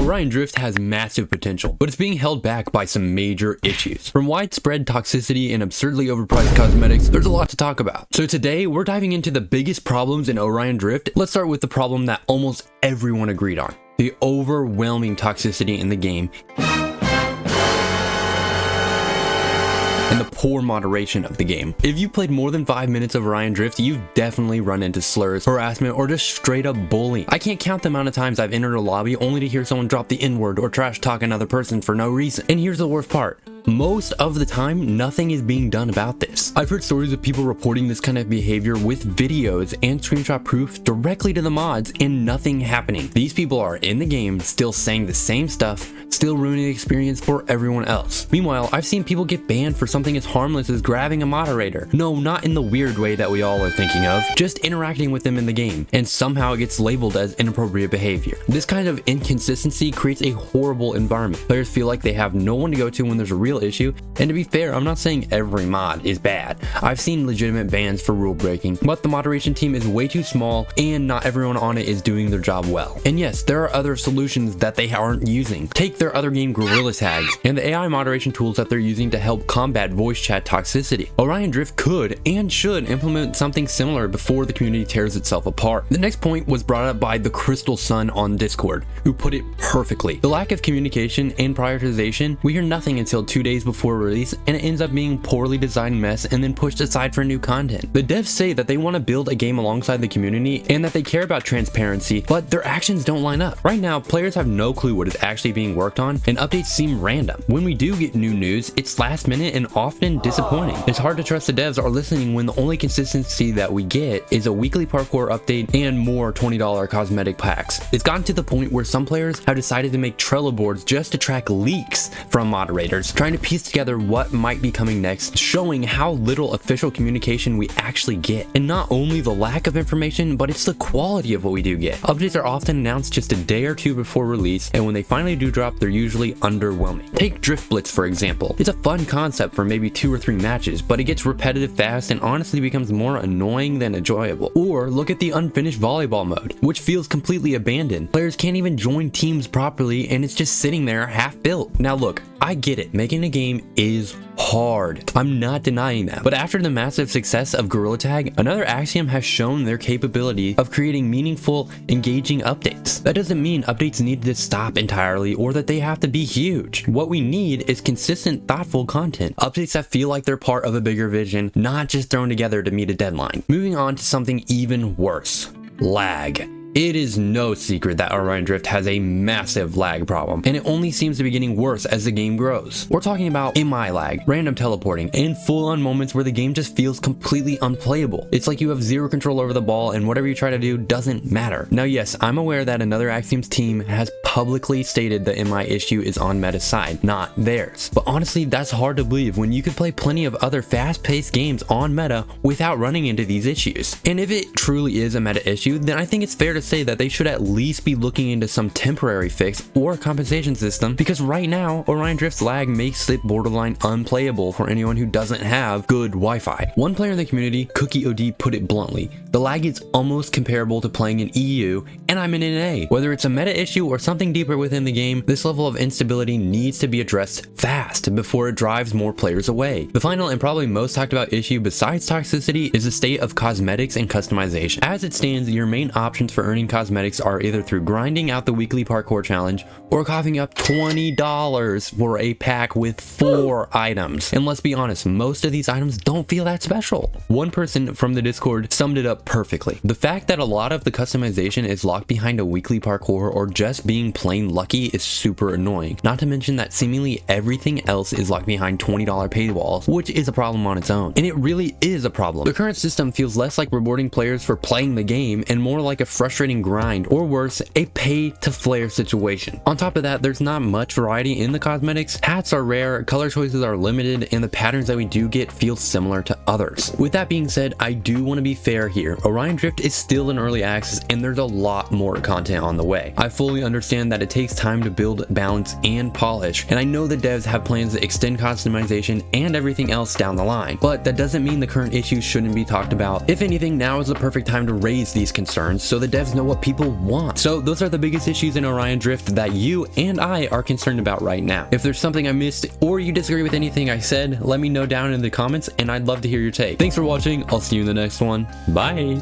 Orion Drift has massive potential, but it's being held back by some major issues. From widespread toxicity and absurdly overpriced cosmetics, there's a lot to talk about. So today, we're diving into the biggest problems in Orion Drift. Let's start with the problem that almost everyone agreed on: the overwhelming toxicity in the game and the poor moderation of the game. If you played more than 5 minutes of Orion Drift, you've definitely run into slurs, harassment, or just straight up bullying. I can't count the amount of times I've entered a lobby only to hear someone drop the N-word or trash talk another person for no reason. And here's the worst part: most of the time, nothing is being done about this. I've heard stories of people reporting this kind of behavior with videos and screenshot proof directly to the mods and nothing happening. These people are in the game, still saying the same stuff, still ruining the experience for everyone else. Meanwhile, I've seen people get banned for something as harmless as grabbing a moderator. No, not in the weird way that we all are thinking of, just interacting with them in the game, and somehow it gets labeled as inappropriate behavior. This kind of inconsistency creates a horrible environment. Players feel like they have no one to go to when there's a real issue, and to be fair, I'm not saying every mod is bad. I've seen legitimate bans for rule breaking, but the moderation team is way too small and not everyone on it is doing their job well. And yes, there are other solutions that they aren't using. Take their other game Gorilla Tags and the AI moderation tools that they're using to help combat voice chat toxicity. Orion Drift could and should implement something similar before the community tears itself apart. The next point was brought up by the Crystal Sun on Discord, who put it perfectly: the lack of communication and prioritization. We hear nothing until 2 days before release, and it ends up being poorly designed mess and then pushed aside for new content. The devs say that they want to build a game alongside the community and that they care about transparency, but their actions don't line up. Right now, players have no clue what is actually being worked on, and updates seem random. When we do get new news, it's last minute and often disappointing. It's hard to trust the devs are listening when the only consistency that we get is a weekly parkour update and more $20 cosmetic packs. It's gotten to the point where some players have decided to make Trello boards just to track leaks from moderators, trying to piece together what might be coming next, showing how little official communication we actually get. And not only the lack of information, but it's the quality of what we do get. Updates are often announced just a day or two before release, and when they finally do drop, they're usually underwhelming. Take Drift Blitz for example. It's a fun concept for maybe 2 or 3 matches, but it gets repetitive fast and honestly becomes more annoying than enjoyable. Or look at the unfinished volleyball mode, which feels completely abandoned. Players can't even join teams properly, and it's just sitting there half built. Now look, I get it, making a game is hard. I'm not denying that. But after the massive success of Gorilla Tag, another Axiom has shown their capability of creating meaningful, engaging updates. That doesn't mean updates need to stop entirely or that they have to be huge. What we need is consistent, thoughtful content. Updates that feel like they're part of a bigger vision, not just thrown together to meet a deadline. Moving on to something even worse: lag. It is no secret that Orion Drift has a massive lag problem, and it only seems to be getting worse as the game grows. We're talking about MI lag, random teleporting, and full-on moments where the game just feels completely unplayable. It's like you have zero control over the ball and whatever you try to do doesn't matter. Now yes, I'm aware that another Axiom's team has publicly stated the MI issue is on Meta's side, not theirs. But honestly, that's hard to believe when you could play plenty of other fast-paced games on Meta without running into these issues. And if it truly is a Meta issue, then I think it's fair to say that they should at least be looking into some temporary fix or compensation system, because right now Orion Drift's lag makes it borderline unplayable for anyone who doesn't have good Wi-Fi. One player in the community, Cookie OD, put it bluntly: the lag is almost comparable to playing in EU and I'm in NA. Whether it's a meta issue or something deeper within the game, this level of instability needs to be addressed fast before it drives more players away. The final and probably most talked about issue besides toxicity is the state of cosmetics and customization. As it stands, your main options for earning cosmetics are either through grinding out the weekly parkour challenge or coughing up $20 for a pack with 4 items. And let's be honest, most of these items don't feel that special. One person from the Discord summed it up perfectly: the fact that a lot of the customization is locked behind a weekly parkour or just being plain lucky is super annoying. Not to mention that seemingly everything else is locked behind $20 paywalls, which is a problem on its own. And it really is a problem. The current system feels less like rewarding players for playing the game and more like a frustrating grind, or worse, a pay to flare situation. On top of that, there's not much variety in the cosmetics. Hats are rare, color choices are limited, and the patterns that we do get feel similar to others. With that being said, I do want to be fair here earlier, Orion Drift is still in early access and there's a lot more content on the way. I fully understand that it takes time to build, balance, and polish, and I know the devs have plans to extend customization and everything else down the line, but that doesn't mean the current issues shouldn't be talked about. If anything, now is the perfect time to raise these concerns so the devs know what people want. So those are the biggest issues in Orion Drift that you and I are concerned about right now. If there's something I missed or you disagree with anything I said, let me know down in the comments and I'd love to hear your take. Thanks for watching. I'll see you in the next one. Bye.